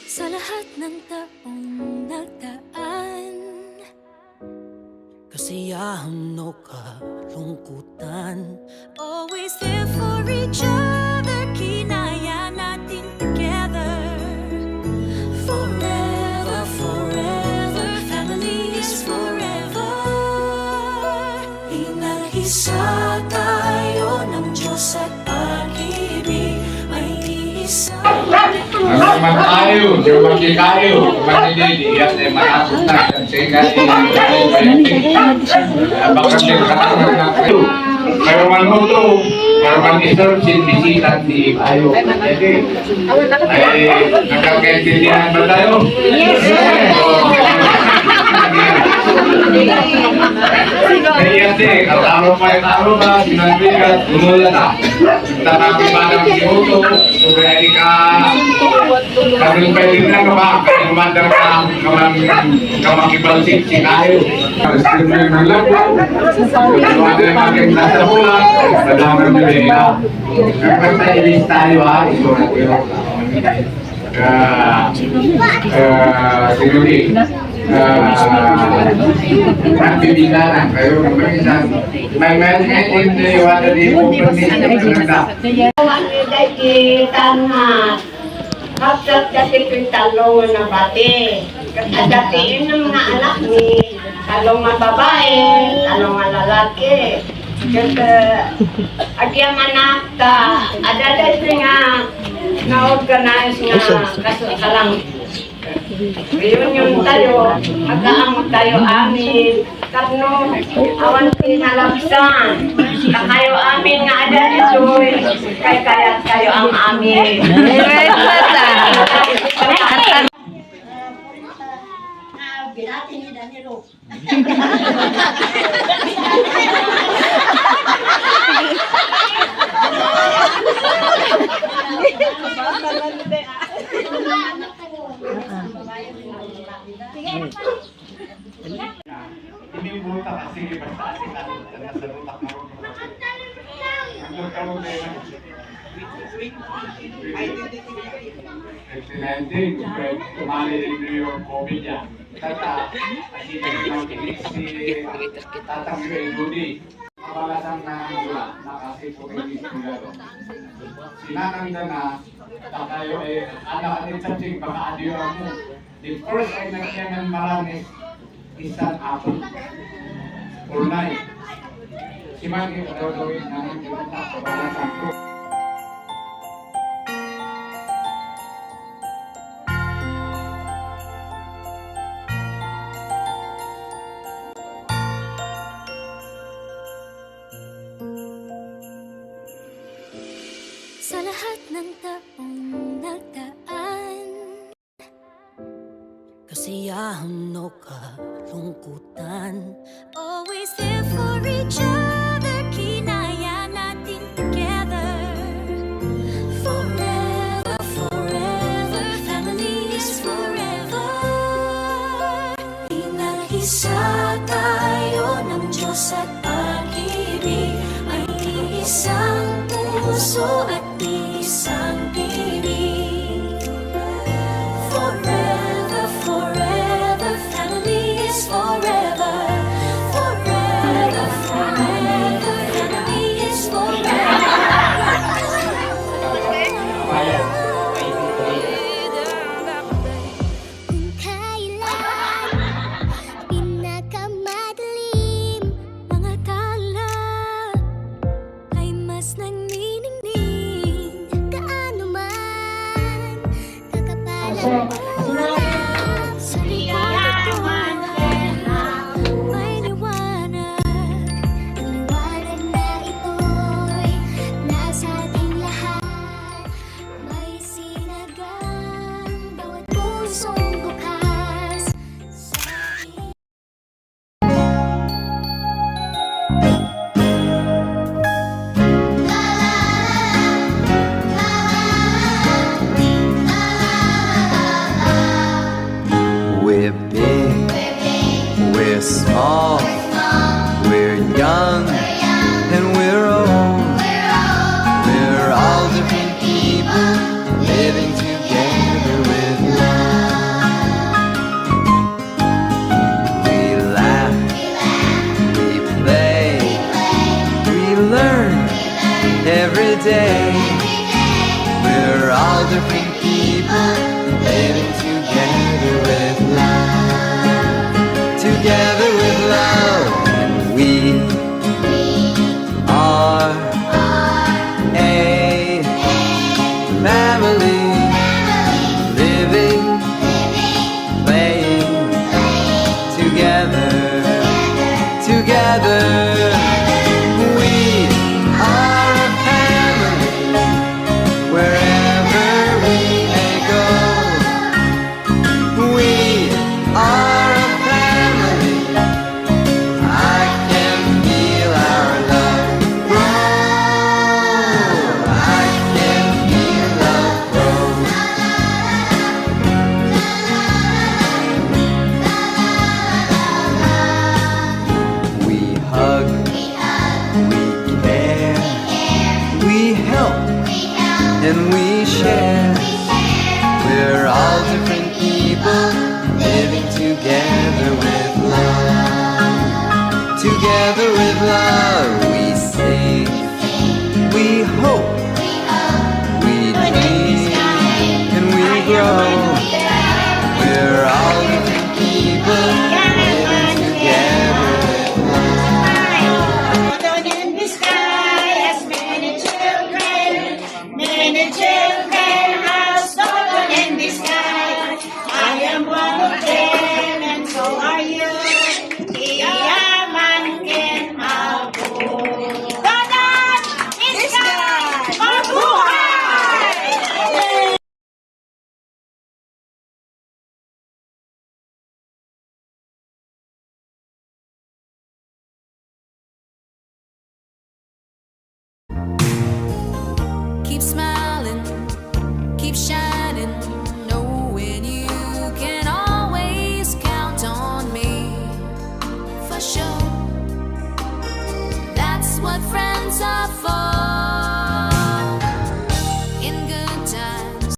Sa lahat ng taong nagdaan, kasiyahan o kalungkutan, always there for each other, kinaya natin together. Forever, forever, family is forever. Inag-isa tayo ng Diyos at pag-ibig ay iisa. Naman tayo, lumaki tayo, manilili, yan ay matakot na, sehingga bakit yung katangan na kayo, mayroon mo ito, mayroon iserve sin bisita di tayo. Jadi, ay nagkakaintindihan ba tayo? Yes! Kaya din, kataro pa, sinabigat, gumula na. Kita namin ba ng minuto, kaya ka kami pwede na ba, kaya kumandang kamakibalsik si kayo. Kasi may malabo, kaya namin nasa bulan, madamang nila. Kapag nailis tayo ha, ito na tayo. Siguri, nagbibiganan kayo ng mag-isa. May meron din wala din po pagkita. Kapsat kasi kong talong na bati. Kadatiin ng mga anak ni talong na babae, talong na lalaki. Kasi agyang anak ta, adaday nga na-organize nga kalang reunion tayo, mag-aamot tayo amin. Karno, awan pinalabsan. Kayo amin nga ada dito, kaya kayo ang amin. Binati ni Danilo. Ini buta kasi basta kita sa lutak mo. Ang karon na Excelente, tumali din yung COVID yan. Tata, kasi tatang Rudy, kabalasan na mula, nakasipurilis nila doon. Sinakanda na, tayo eh, anak atin sa ching, baka adiyo mo. The first ay nagsiyan ng marami, isang apple, or night. Si Maggie, gagawin namin yung kabalasan ko. Sa lahat ng taong nagdaan, kasiyahan o kalungkutan, always there for each other, kinaya natin together. Forever, forever, family is forever. Inag-isa tayo ng Diyos at pag-ibig ay isang puso at isang tinig. Forever, forever, family is forever. Forever, forever, family is forever. Kung kailan pinakamadilim, mga tala ay mas nagniningning. learn every day. We're all different people living together with love. Together with love, and we are a family. Living, playing together. Together, we are a family. Wherever we may go, we are a family. I can feel our love grow. I can feel love grow. We hug, we care, we help, and we share. We're all different people living together with love. Together with love, we sing, we hope, we dream, and we grow. We're all different people living together with love. Down in the sky, as many children have stolen in the sky. I am one of them, and so are you. Iyaman Ako. Doon in the sky, mabuhay! Keep smiling, keep shining, knowing you can always count on me for sure.